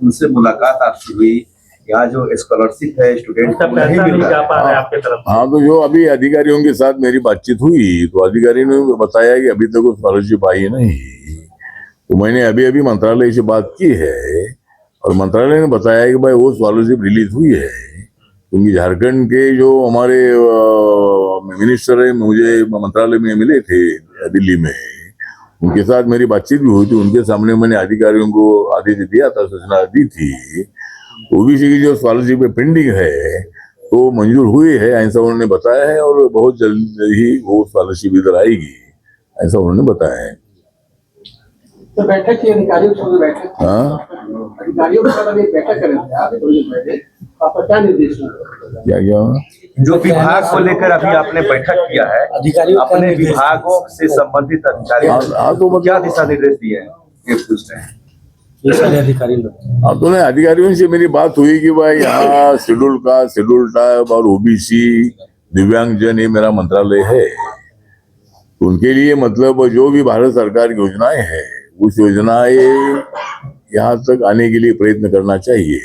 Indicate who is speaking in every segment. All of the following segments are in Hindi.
Speaker 1: उनसे मुलाकात आपकी हुई, यहाँ जो स्कॉलरशिप है स्टूडेंट को नहीं मिल रहा है आपके तरफ से।
Speaker 2: हाँ, तो जो अभी अधिकारियों के साथ मेरी बातचीत हुई तो अधिकारी ने बताया कि अभी तक वो स्कॉलरशिप आई नहीं। तो मैंने अभी अभी मंत्रालय से बात की है और मंत्रालय ने बताया कि भाई वो स्कॉलरशिप रिलीज हुई है, क्योंकि झारखंड के जो हमारे मिनिस्टर है मुझे मंत्रालय में मिले थे दिल्ली में, उनके साथ मेरी बातचीत भी हुई थी। उनके सामने मैंने अधिकारियों को आदेश दिया था, सूचना दी थी। ओबीसी की जो स्कॉलरशिप पेंडिंग है तो मंजूर हुई है, ऐसा उन्होंने बताया है, और बहुत जल्द ही वो स्कॉलरशिप इधर आएगी, ऐसा उन्होंने बताया है।
Speaker 3: तो बैठक की अधिकारियों के साथ बैठक,
Speaker 2: हाँ,
Speaker 3: अधिकारियों के साथ एक बैठक कर रहे थे आप, थोड़ी देर पहले आपका क्या निर्देश है?
Speaker 2: क्या क्या
Speaker 1: जो विभाग को लेकर अभी आपने बैठक किया है, अपने विभागों से संबंधित अधिकारियों को क्या दिशा निर्देश दिए हैं, ये पूछ रहे हैं।
Speaker 2: हाँ, तो अधिकारियों से मेरी बात हुई कि भाई यहाँ शेड्यूल कास्ट, शेड्यूल ट्राइब और ओबीसी दिव्यांगजन ये मेरा मंत्रालय है। तो उनके लिए मतलब जो भी भारत सरकार की योजनाएं हैं उस योजनाएं यहाँ तक आने के लिए प्रयत्न करना चाहिए।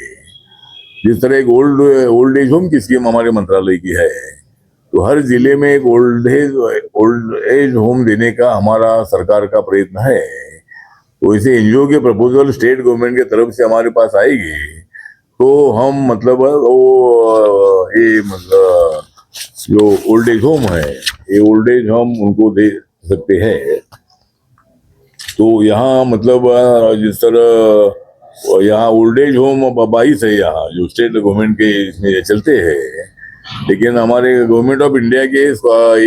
Speaker 2: जिस तरह एक ओल्ड एज होम की स्कीम हमारे मंत्रालय की है, तो हर जिले में एक ओल्ड एज होम देने का हमारा सरकार का प्रयत्न है। तो इसे एनजीओ के प्रपोजल स्टेट गवर्नमेंट की तरफ से हमारे पास आएगी तो हम मतलब वो ये मतलब जो ओल्ड एज होम है, ये ओल्ड एज होम उनको दे सकते हैं। तो यहाँ मतलब जिस तरह यहाँ ओल्ड एज होम 22 है यहाँ जो स्टेट गवर्नमेंट के इसमें चलते हैं, लेकिन हमारे गवर्नमेंट ऑफ इंडिया के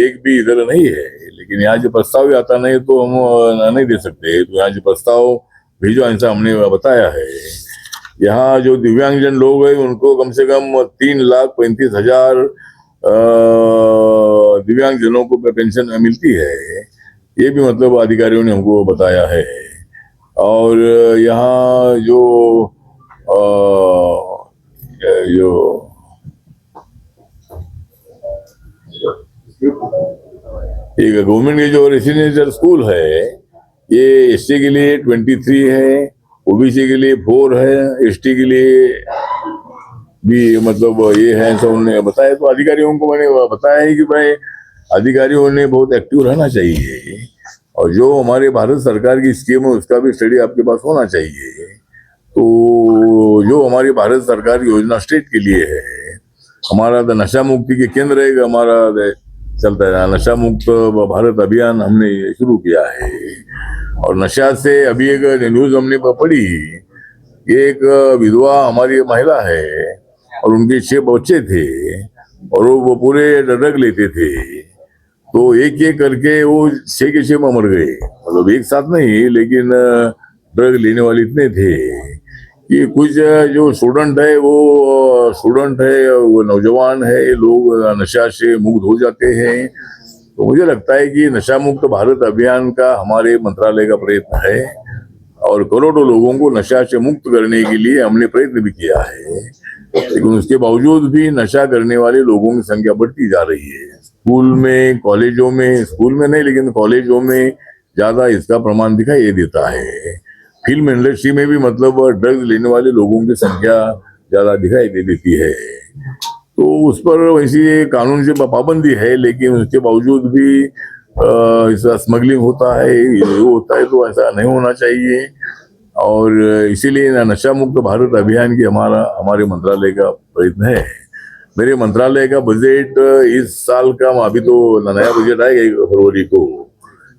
Speaker 2: एक भी इधर नहीं है। लेकिन यहाँ जो प्रस्ताव भी आता नहीं तो हम नहीं दे सकते। तो यहाँ जो प्रस्ताव भेजो ऐसा हमने बताया है। यहाँ जो दिव्यांगजन लोग हैं उनको कम से कम 3,35,000 दिव्यांगजनों को पेंशन मिलती है, ये भी मतलब अधिकारियों ने हमको बताया है। और यहाँ जो एक गवर्नमेंट के जो रेसिडेंशियल स्कूल है ये एसटी के लिए 23 है, ओबीसी के लिए 4 है, एसटी के लिए भी मतलब ये है, ऐसा उन्होंने बताया। तो अधिकारियों को मैंने बताया है कि भाई अधिकारियों ने बहुत एक्टिव रहना चाहिए और जो हमारे भारत सरकार की स्कीम है उसका भी स्टडी आपके पास होना चाहिए। तो जो हमारी भारत सरकार की योजना स्टेट के लिए है, हमारा तो नशा मुक्ति के केंद्र है, हमारा चलता है नशा मुक्त भारत अभियान हमने शुरू किया है। और नशा से अभी एक न्यूज हमने पढ़ी, एक विधवा हमारी महिला है और उनके 6 बच्चे थे और वो पूरे ड्रग लेते थे। तो एक एक करके वो 6 के 6 मर गए, मतलब एक साथ नहीं, लेकिन ड्रग लेने वाले इतने थे कि कुछ जो स्टूडेंट है वो नौजवान है, ये लोग नशा से मुक्त हो जाते हैं। तो मुझे लगता है कि नशा मुक्त भारत अभियान का हमारे मंत्रालय का प्रयत्न है और करोड़ों लोगों को नशा से मुक्त करने के लिए हमने प्रयत्न भी किया है। लेकिन उसके बावजूद भी नशा करने वाले लोगों की संख्या बढ़ती जा रही है। स्कूल में, कॉलेजों में, स्कूल में नहीं लेकिन कॉलेजों में ज्यादा इसका प्रमाण दिखाई देता है। फिल्म इंडस्ट्री में भी मतलब ड्रग्स लेने वाले लोगों की संख्या ज्यादा दिखाई दे देती है। तो उस पर वैसी कानून से पाबंदी है, लेकिन उसके बावजूद भी इसका स्मगलिंग होता है, ये होता है, तो ऐसा नहीं होना चाहिए। और इसीलिए नशा मुक्त भारत अभियान की हमारे मंत्रालय का प्रयत्न है। मेरे मंत्रालय का बजट इस साल का, अभी तो नया बजट आएगा फरवरी को,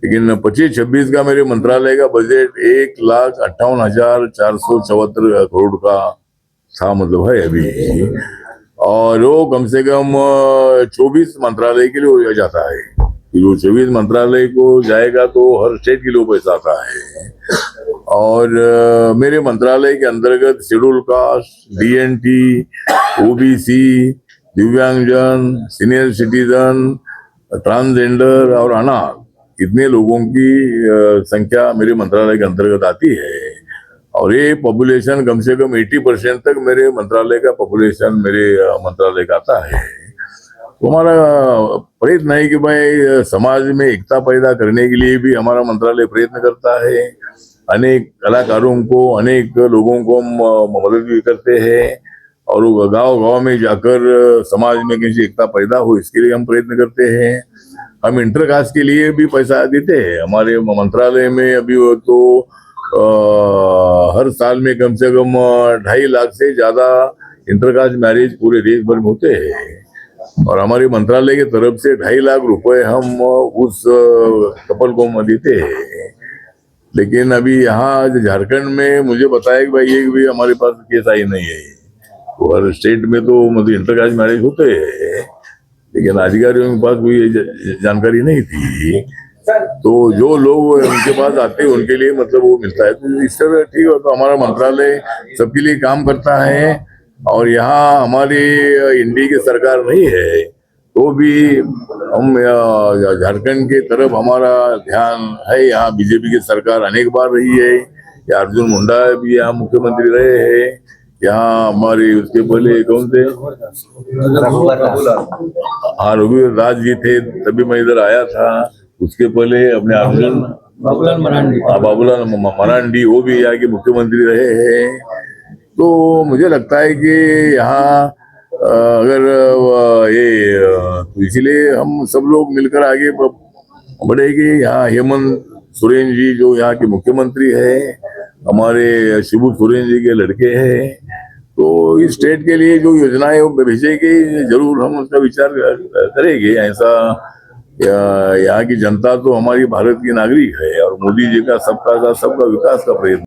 Speaker 2: लेकिन 25-26 का मेरे मंत्रालय का बजट 1,58,474 करोड़ का था, मतलब है अभी। और वो कम से कम 24 मंत्रालय के लिए हो जाता है। जो 24 मंत्रालय को जाएगा तो हर स्टेट के लिए पैसा आता है। और मेरे मंत्रालय के अंतर्गत शेड्यूल कास्ट, डीएनटी, ओबीसी, दिव्यांगजन, सीनियर सिटीजन, ट्रांसजेंडर और अनाथ, इतने लोगों की संख्या मेरे मंत्रालय के अंतर्गत आती है। और ये पॉपुलेशन कम से कम 80% तक मेरे मंत्रालय का पॉपुलेशन मेरे मंत्रालय का आता है। तो हमारा प्रयत्न है कि भाई समाज में एकता पैदा करने के लिए भी हमारा मंत्रालय प्रयत्न करता है। अनेक कलाकारों को, अनेक लोगों को हम मदद भी करते हैं और गांव गांव में जाकर समाज में किसी एकता पैदा हो इसके लिए हम प्रयत्न करते हैं। हम इंटरकास्ट के लिए भी पैसा देते हैं। हमारे मंत्रालय में अभी वो तो हर साल में कम से कम 2.5 लाख से ज्यादा इंटरकास्ट मैरिज पूरे देश भर में होते हैं और हमारे मंत्रालय की तरफ से 2.5 लाख रुपए हम उस कपल को देते हैं। लेकिन अभी यहाँ झारखंड में मुझे बताया कि भाई एक भी हमारे पास केस आई नहीं है। तो हर स्टेट में तो मतलब इंटरकास्ट मैरिज होते हैं लेकिन अधिकारियों के पास कोई जानकारी नहीं थी। तो जो लोग उनके पास आते हैं उनके लिए मतलब वो मिलता है। तो इस तरह ठीक है। तो हमारा मंत्रालय सबके लिए काम करता है और यहाँ हमारी इंडी की सरकार नहीं है तो भी हम झारखंड के तरफ हमारा ध्यान है। यहाँ बीजेपी की सरकार अनेक बार रही है। यहाँ अर्जुन मुंडा भी यहाँ मुख्यमंत्री रहे हैं। यहाँ हमारे उसके पहले कौन थे, हाँ रघुवीर दास जी थे, तभी मैं इधर आया था। उसके पहले अपने अर्जुन बाबूलाल मरांडी वो भी यहाँ के मुख्यमंत्री रहे हैं। तो मुझे लगता है कि यहाँ अगर ये तो इसीलिए हम सब लोग मिलकर आगे बढ़ेंगे। यहाँ हेमंत सोरेन जी जो यहाँ के मुख्यमंत्री है, हमारे शिबू सोरेन जी के लड़के हैं। तो इस स्टेट के लिए जो योजनाएं वो भेजेंगे जरूर हम उसका विचार करेंगे। ऐसा यहाँ की जनता तो हमारी भारत की नागरिक है और मोदी जी का सबका साथ सबका विकास का प्रयत्न